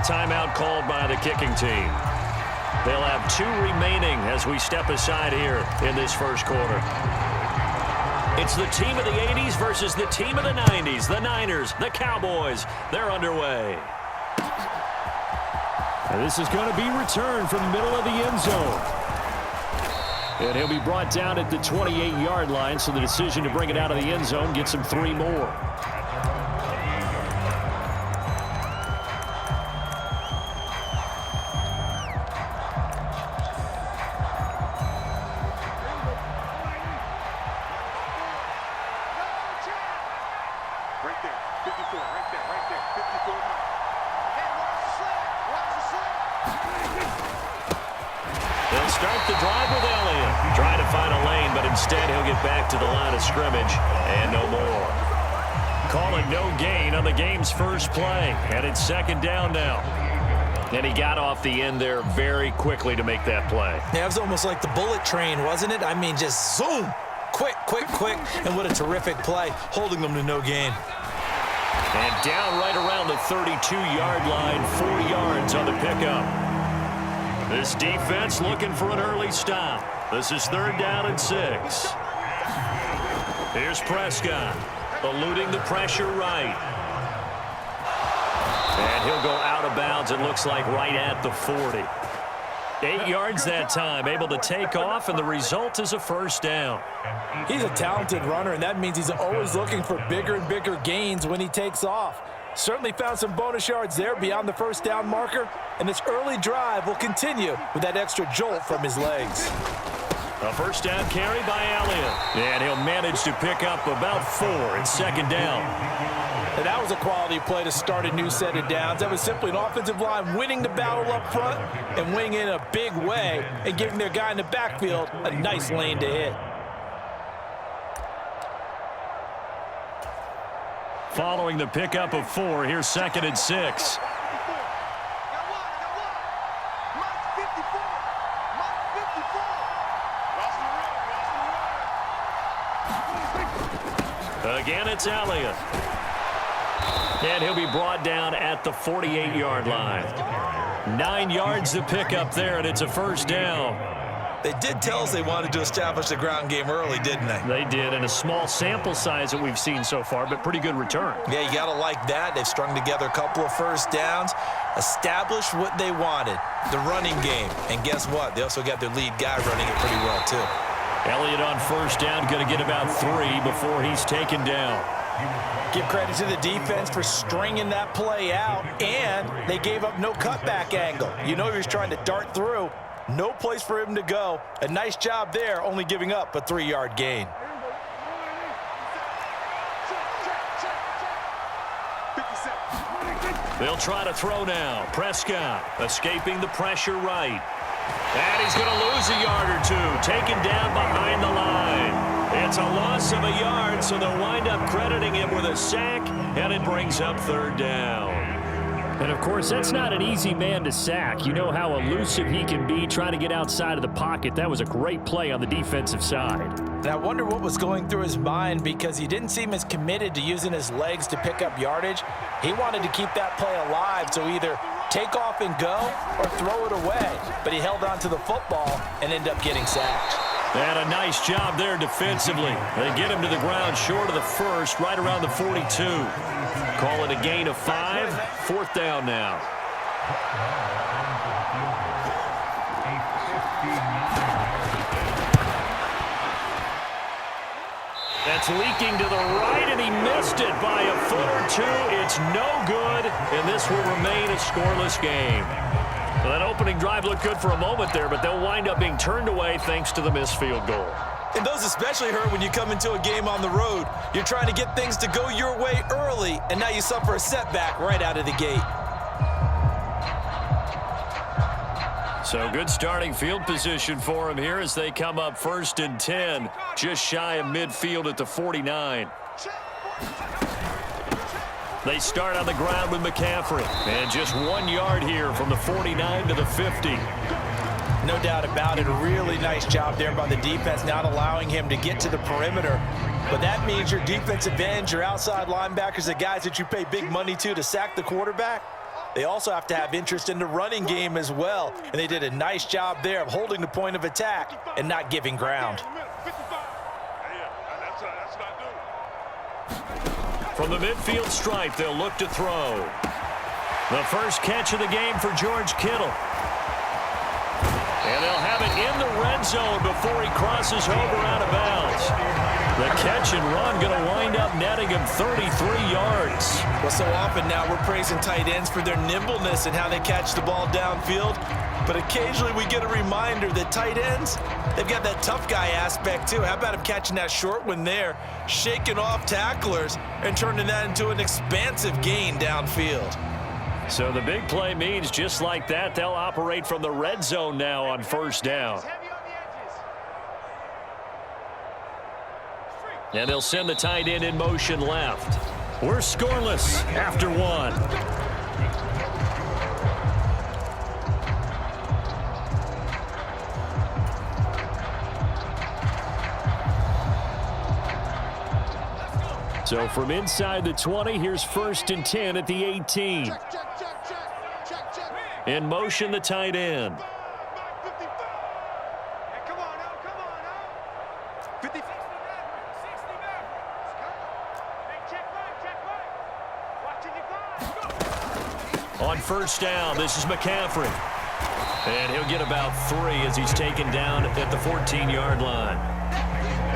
a timeout called by the kicking team. They'll have 2 remaining as we step aside here in this first quarter. It's the team of the 80s versus the team of the 90s. The Niners, the Cowboys, they're underway. And this is going to be returned from the middle of the end zone. And he'll be brought down at the 28-yard line, so the decision to bring it out of the end zone gets him 3 more. They'll start the drive with Elliott. Trying to find a lane, but instead he'll get back to the line of scrimmage and no more. Call it no gain on the game's first play. And it's second down now. And he got off the end there very quickly to make that play. Yeah, it was almost like the bullet train, wasn't it? I mean, just zoom. Quick, quick, quick. And what a terrific play, holding them to no gain. And down right around the 32-yard line, 4 yards on the pickup. This defense looking for an early stop. This is 3rd down and 6. Here's Prescott, eluding the pressure right. And he'll go out of bounds, it looks like, right at the 40. 8 yards that time, able to take off, and the result is a first down. He's a talented runner, and that means he's always looking for bigger and bigger gains when he takes off. Certainly found some bonus yards there beyond the first down marker, and this early drive will continue with that extra jolt from his legs. A first down carry by Elliott, and he'll manage to pick up about 4 in second down. And that was a quality play to start a new set of downs. That was simply an offensive line winning the battle up front and winning in a big way and giving their guy in the backfield a nice lane to hit. Following the pickup of 4, here's 2nd and 6. Again, it's Elliott. And he'll be brought down at the 48-yard line. 9 yards to pick up there, and it's a first down. They did tell us they wanted to establish the ground game early, didn't they? They did, and a small sample size that we've seen so far, but pretty good return. Yeah, you got to like that. They've strung together a couple of first downs, established what they wanted, the running game. And guess what? They also got their lead guy running it pretty well, too. Elliott on first down, going to get about 3 before he's taken down. Give credit to the defense for stringing that play out, and they gave up no cutback angle. You know he was trying to dart through. No place for him to go. A nice job there, only giving up a 3-yard gain. They'll try to throw now. Prescott escaping the pressure right. And he's going to lose a yard or 2, taken down behind the line. It's a loss of a yard, so they'll wind up crediting him with a sack, and it brings up 3rd down. And, of course, that's not an easy man to sack. You know how elusive he can be trying to get outside of the pocket. That was a great play on the defensive side. And I wonder what was going through his mind, because he didn't seem as committed to using his legs to pick up yardage. He wanted to keep that play alive, so either take off and go or throw it away. But he held on to the football and ended up getting sacked. And a nice job there defensively. They get him to the ground short of the first, right around the 42. Call it a gain of 5, 4th down now. That's leaking to the right, and he missed it by a foot or 2. It's no good, and this will remain a scoreless game. Well, that opening drive looked good for a moment there, but they'll wind up being turned away thanks to the missed field goal. And those especially hurt when you come into a game on the road. You're trying to get things to go your way early, and now you suffer a setback right out of the gate. So good starting field position for him here as they come up 1st and 10, just shy of midfield at the 49. They start on the ground with McCaffrey, and just 1 yard here from the 49 to the 50. No doubt about it. A really nice job there by the defense, not allowing him to get to the perimeter. But that means your defensive ends, your outside linebackers, the guys that you pay big money to sack the quarterback, they also have to have interest in the running game as well. And they did a nice job there of holding the point of attack and not giving ground. From the midfield stripe, they'll look to throw. The first catch of the game for George Kittle. And they'll have it in the red zone before he crosses over out of bounds. The catch and run going to wind up netting him 33 yards. Well, so often now we're praising tight ends for their nimbleness and how they catch the ball downfield. But occasionally we get a reminder that tight ends, they've got that tough guy aspect too. How about him catching that short one there, shaking off tacklers, and turning that into an expansive gain downfield? So the big play means just like that, they'll operate from the red zone now on first down. And they'll send the tight end in motion left. We're scoreless after one. So from inside the 20, here's 1st and 10 at the 18. In motion, the tight end. On first down, this is McCaffrey. And he'll get about 3 as he's taken down at the 14-yard line.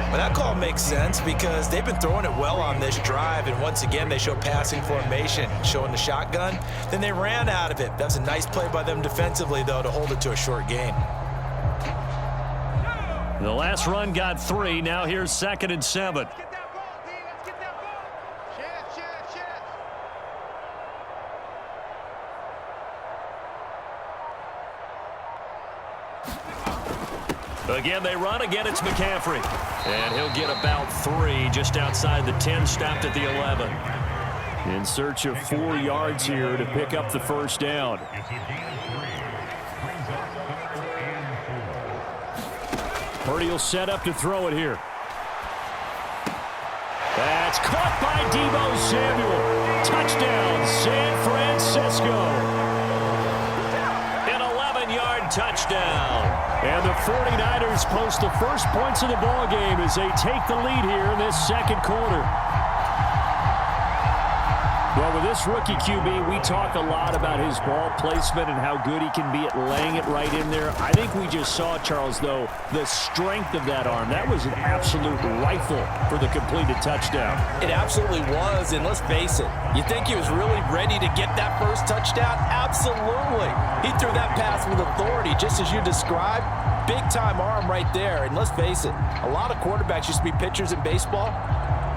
Well, that call makes sense because they've been throwing it well on this drive, and once again they show passing formation, showing the shotgun. Then they ran out of it. That's a nice play by them defensively, though, to hold it to a short gain. The last run got 3. Now here's 2nd and 7. Again, they run. Again, it's McCaffrey. And he'll get about 3 just outside the 10, stopped at the 11. In search of 4 yards here to pick up the first down. Purdy will set up to throw it here. That's caught by Deebo Samuel. Touchdown, San Francisco. An 11-yard touchdown. And the 49ers post the first points of the ball game as they take the lead here in this second quarter. Well, with this rookie QB, we talk a lot about his ball placement and how good he can be at laying it right in there. I think we just saw, Charles, though, the strength of that arm. That was an absolute rifle for the completed touchdown. It absolutely was, and let's face it, you think he was really ready to get that first touchdown? Absolutely. He threw that pass with authority, just as you described. Big-time arm right there, and let's face it, a lot of quarterbacks used to be pitchers in baseball.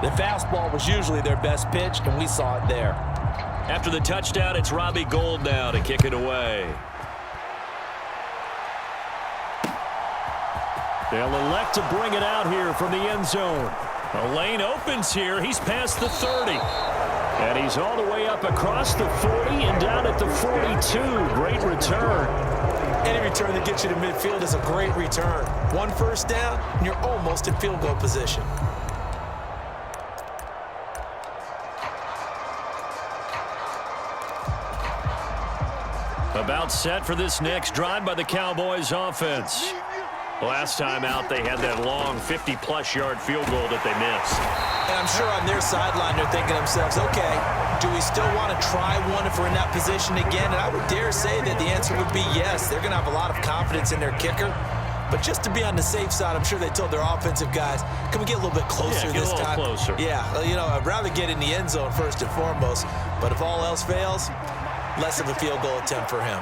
The fastball was usually their best pitch, and we saw it there. After the touchdown, it's Robbie Gould now to kick it away. They'll elect to bring it out here from the end zone. A lane opens here. He's past the 30. And he's all the way up across the 40 and down at the 42. Great return. Any return that gets you to midfield is a great return. 1 first down, and you're almost in field goal position. About set for this next drive by the Cowboys offense. Last time out, they had that long 50-plus yard field goal that they missed. And I'm sure on their sideline they're thinking to themselves, okay, do we still want to try one if we're in that position again? And I would dare say that the answer would be yes. They're going to have a lot of confidence in their kicker. But just to be on the safe side, I'm sure they told their offensive guys, can we get a little bit closer this time? Closer. Yeah, you know, I'd rather get in the end zone first and foremost. But if all else fails, less of a field goal attempt for him.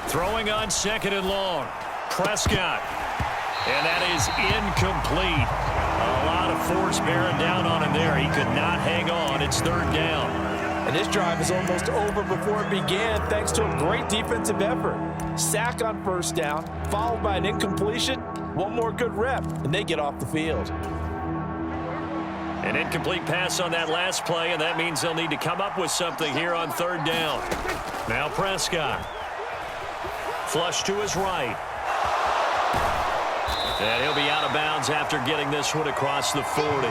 Throwing on 2nd and long. Prescott. And that is incomplete. A lot of force bearing down on him there. He could not hang on. It's 3rd down. And this drive is almost over before it began thanks to a great defensive effort. Sack on first down, followed by an incompletion. One more good rep, and they get off the field. An incomplete pass on that last play, and that means they'll need to come up with something here on 3rd down. Now Prescott. Flush to his right. And he'll be out of bounds after getting this one across the 40.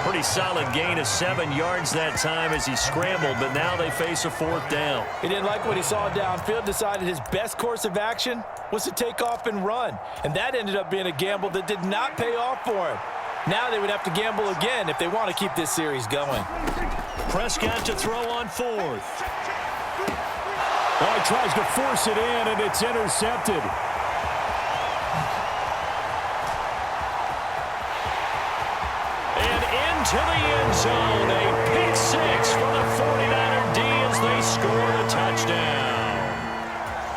Pretty solid gain of 7 yards that time as he scrambled, but now they face a 4th down. He didn't like what he saw downfield, decided his best course of action was to take off and run. And that ended up being a gamble that did not pay off for him. Now they would have to gamble again if they want to keep this series going. Prescott to throw on 4th. Oh, he tries to force it in, and it's intercepted. And into the end zone, a pick 6 for the 49er D as they score a touchdown.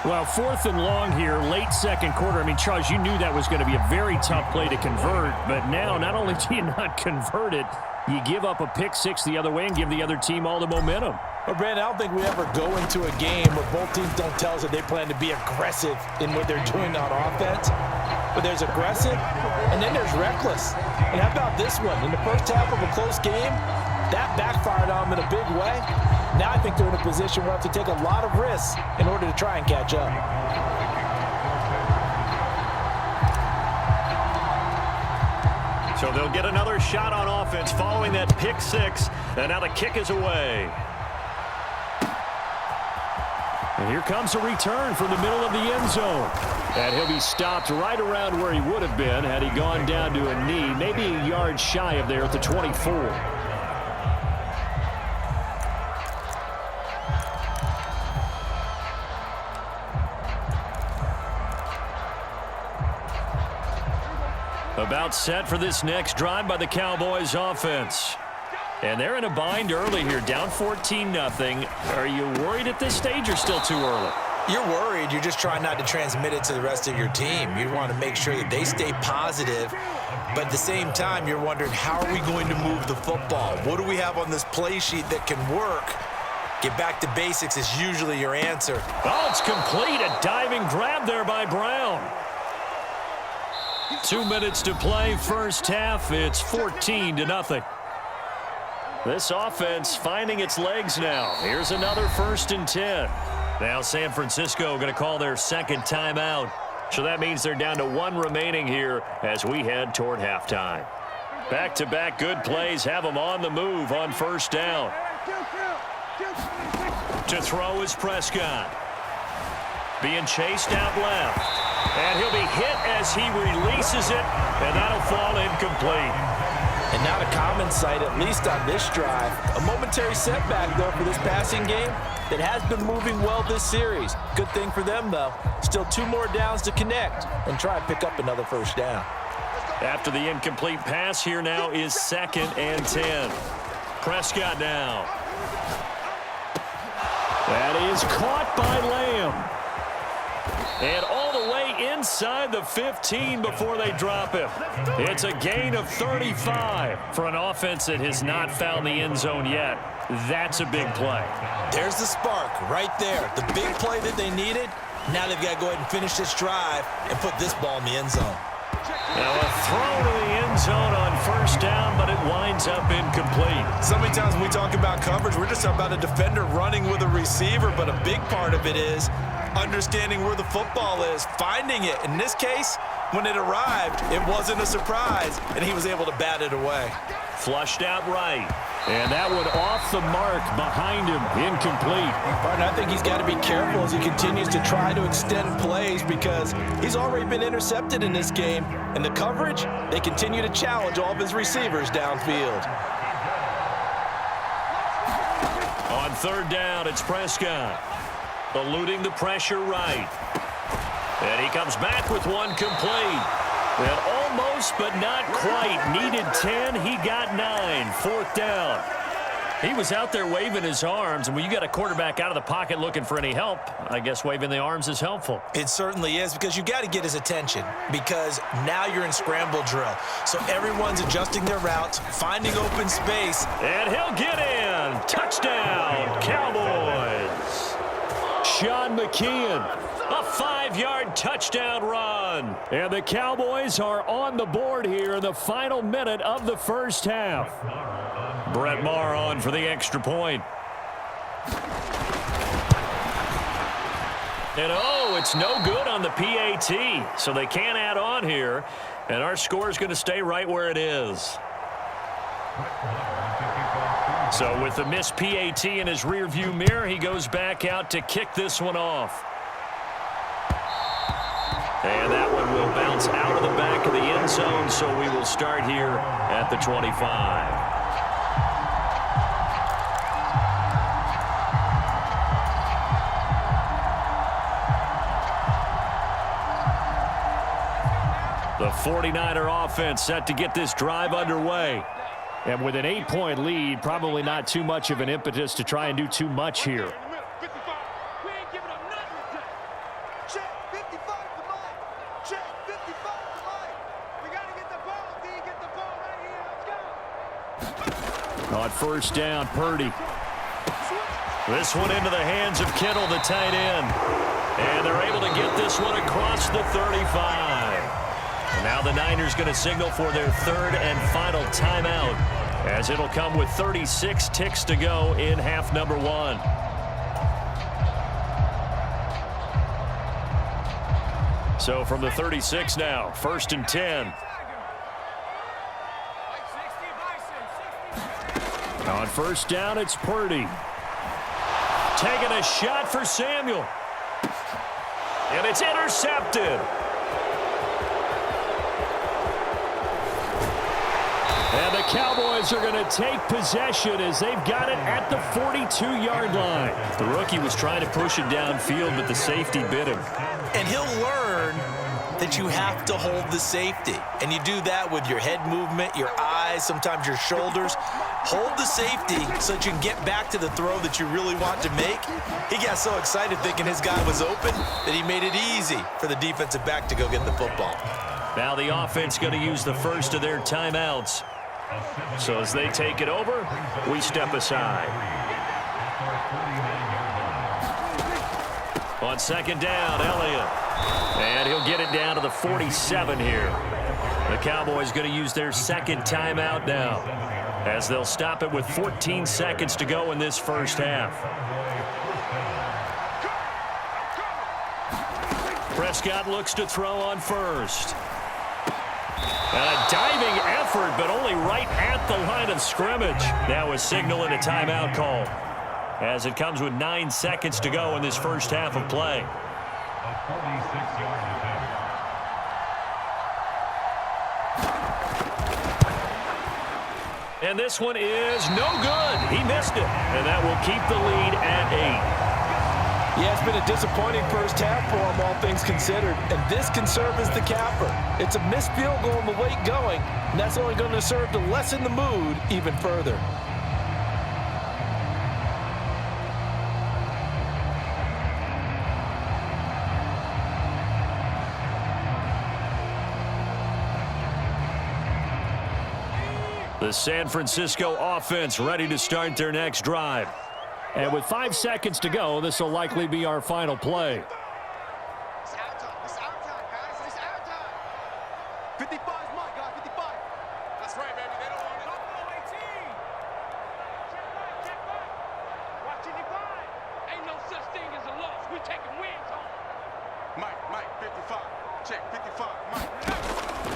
Well, 4th and long here, late second quarter. I mean, Charles, you knew that was going to be a very tough play to convert, but now not only do you not convert it, you give up a pick 6 the other way and give the other team all the momentum. Well, Brandon, I don't think we ever go into a game where both teams don't tell us that they plan to be aggressive in what they're doing on offense. But there's aggressive, and then there's reckless. And how about this one? In the first half of a close game, that backfired on them in a big way. Now I think they're in a position where they have to take a lot of risks in order to try and catch up. So they'll get another shot on offense following that pick 6, and now the kick is away. And here comes a return from the middle of the end zone. And he'll be stopped right around where he would have been had he gone down to a knee, maybe a yard shy of there at the 24. About set for this next drive by the Cowboys offense. And they're in a bind early here, down 14-0. Are you worried at this stage or still too early? You're worried. You're just trying not to transmit it to the rest of your team. You want to make sure that they stay positive. But at the same time, you're wondering, how are we going to move the football? What do we have on this play sheet that can work? Get back to basics is usually your answer. Oh, it's complete. A diving grab there by Brown. 2 minutes to play, first half. It's 14-0. This offense finding its legs now. Here's another 1st and 10. Now San Francisco going to call their second timeout. So that means they're down to 1 remaining here as we head toward halftime. Back-to-back good plays have them on the move on 1st down. To throw is Prescott. Being chased out left. And he'll be hit as he releases it, and that'll fall incomplete. And not a common sight, at least on this drive. A momentary setback, though, for this passing game that has been moving well this series. Good thing for them, though. Still 2 more downs to connect and try and pick up another 1st down. After the incomplete pass, here now is 2nd and 10. Prescott now. That is caught by Lamb. And all the way inside the 15 before they drop him. It's a gain of 35 for an offense that has not found the end zone yet. That's a big play. There's the spark right there. The big play that they needed. Now they've got to go ahead and finish this drive and put this ball in the end zone. Now a throw to the end zone on 1st down, but it winds up incomplete. So many times when we talk about coverage, we're just talking about a defender running with a receiver, but a big part of it is understanding where the football is, finding it. In this case, when it arrived, it wasn't a surprise, and he was able to bat it away. Flushed out right. And that one off the mark behind him, incomplete. Martin, I think he's got to be careful as he continues to try to extend plays because he's already been intercepted in this game. And the coverage, they continue to challenge all of his receivers downfield. On 3rd down, it's Prescott. Eluding the pressure right. And he comes back with one complete. And almost, but not quite. Needed 10. He got 9. 4th down. He was out there waving his arms. And when you got a quarterback out of the pocket looking for any help, I guess waving the arms is helpful. It certainly is because you got to get his attention because now you're in scramble drill. So everyone's adjusting their routes, finding open space. And he'll get in. Touchdown, Cowboys. Sean McKeon. A 5-yard touchdown run. And the Cowboys are on the board here in the final minute of the 1st half. Brett Maher on for the extra point. And oh, it's no good on the PAT, so they can't add on here, and our score is going to stay right where it is. So with the missed PAT in his rearview mirror, he goes back out to kick this one off. And that one will bounce out of the back of the end zone, so we will start here at the 25. The 49er offense set to get this drive underway. And with an 8-point lead, probably not too much of an impetus to try and do too much here. On first down, Purdy. This one into the hands of Kittle, the tight end. And they're able to get this one across the 35. Now the Niners going to signal for their third and final timeout, as it'll come with 36 ticks to go in half number one. So from the 36 now, 1st and 10. On first down, it's Purdy. Taking a shot for Samuel. And it's intercepted. And the Cowboys are going to take possession as they've got it at the 42-yard line. The rookie was trying to push it downfield, but the safety bit him. And he'll learn that you have to hold the safety. And you do that with your head movement, your eyes, sometimes your shoulders. Hold the safety so that you can get back to the throw that you really want to make. He got so excited thinking his guy was open that he made it easy for the defensive back to go get the football. Now the offense going to use the first of their timeouts. So as they take it over, we step aside. On second down, Elliott. And he'll get it down to the 47 here. The Cowboys going to use their second timeout now, as they'll stop it with 14 seconds to go in this first half. Prescott looks to throw on first. And a diving effort, but only right at the line of scrimmage. Now a signal and a timeout call, as it comes with 9 seconds to go in this first half of play. And this one is no good. He missed it, and that will keep the lead at 8. Yeah, it's been a disappointing first half for him, all things considered. And this can serve as the capper. It's a missed field goal in the late going, and that's only going to serve to lessen the mood even further. The San Francisco offense ready to start their next drive. And with 5 seconds to go, this will likely be our final play. It's our time. It's our time, guys. It's our time. 55 is mine, guys. 55. That's right, baby. They don't want it. Don't go 18. Check back. Watch 85. Ain't no such thing as a loss. We taking wins home. Mike, 55. Check, 55. Mike.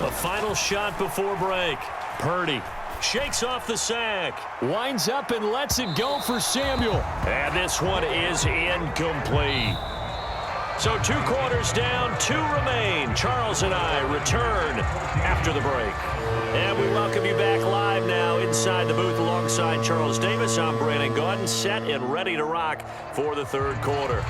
A final shot before break. Purdy shakes off the sack, Winds up and lets it go for Samuel. and this one is incomplete. So 2 quarters down, 2 remain. Charles and I return after the break. And we welcome you back live now inside the booth alongside Charles Davis. I'm Brandon Gaudin, set and ready to rock for the third quarter.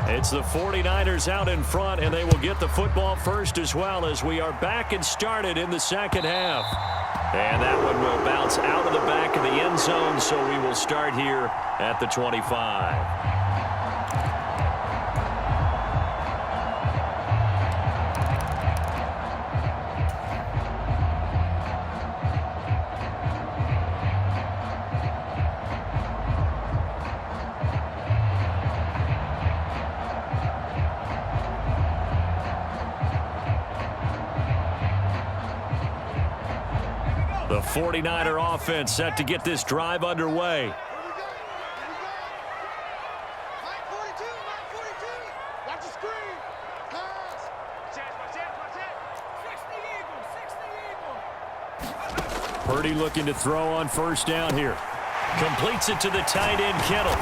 It's the 49ers out in front, and they will get the football first as well, as we are back and started in the second half. And that one will bounce out of the back of the end zone, so we will start here at the 25. The 49er offense set to get this drive underway. Purdy looking to throw on first down here. Completes it to the tight end, Kittle.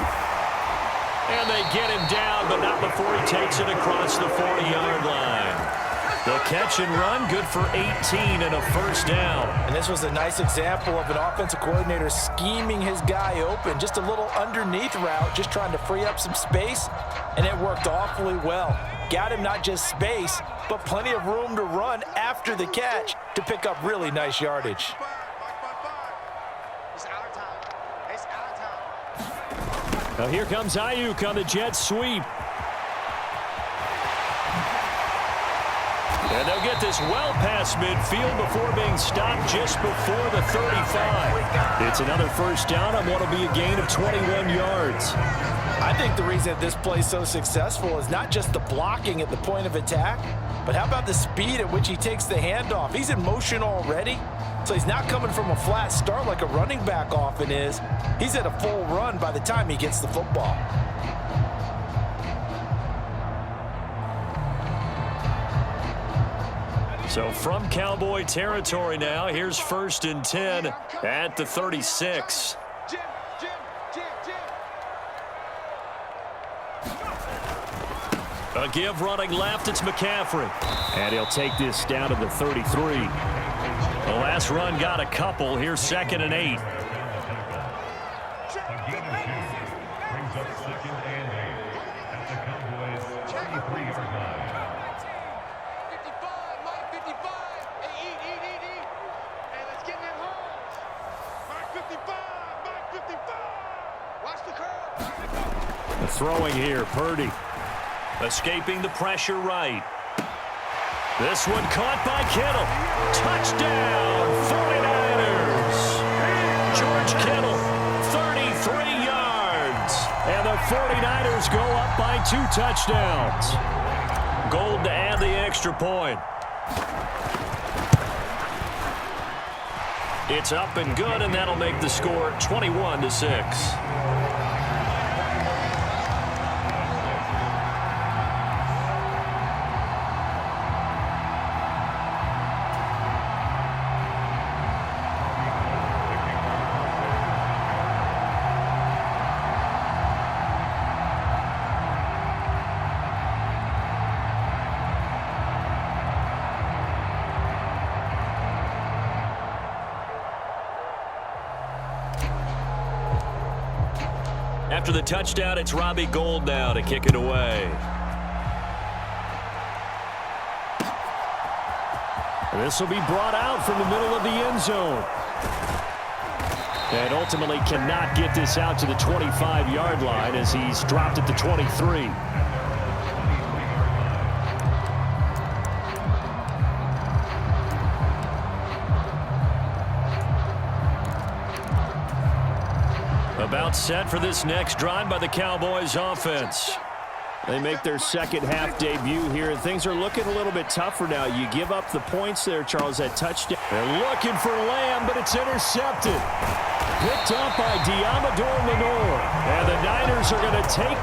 And they get him down, but not before he takes it across the 40-yard line. The catch and run, good for 18 and a first down. And this was a nice example of an offensive coordinator scheming his guy open. Just a little underneath route, just trying to free up some space, and it worked awfully well. Got him not just space, but plenty of room to run after the catch to pick up really nice yardage. Now here comes Ayuk on the jet sweep. And they'll get this well past midfield before being stopped just before the 35. It's another first down on what will be a gain of 21 yards. I think the reason this play is so successful is not just the blocking at the point of attack, but how about the speed at which he takes the handoff? He's in motion already, so he's not coming from a flat start like a running back often is. He's at a full run by the time he gets the football. So from Cowboy territory now, here's 1st and 10 at the 36. A give running left, it's McCaffrey. And he'll take this down to the 33. The last run got a couple. Here's 2nd and 8. Brings up 2nd and 8 at the Cowboys 33-yard line. 55, Mike 55. Hey, eat. Hey, let's get in that holes. Mike 55, Mike 55. Watch the curve. The throwing here, Purdy. Escaping the pressure right. This one caught by Kittle. Touchdown, 49ers. George Kittle, 33 yards. And the 49ers go up by 2 touchdowns. Gold to add the extra point. It's up and good, and that'll make the score 21-6. After the touchdown, it's Robbie Gould now to kick it away. And this will be brought out from the middle of the end zone. And ultimately cannot get this out to the 25-yard line as he's dropped at the 23. About set for this next drive by the Cowboys offense. They make their second half debut here, and things are looking a little bit tougher now. You give up the points there, Charles, that touchdown. They're looking for Lamb, but it's intercepted. Picked up by Diamador Lenore. And the Niners are going to take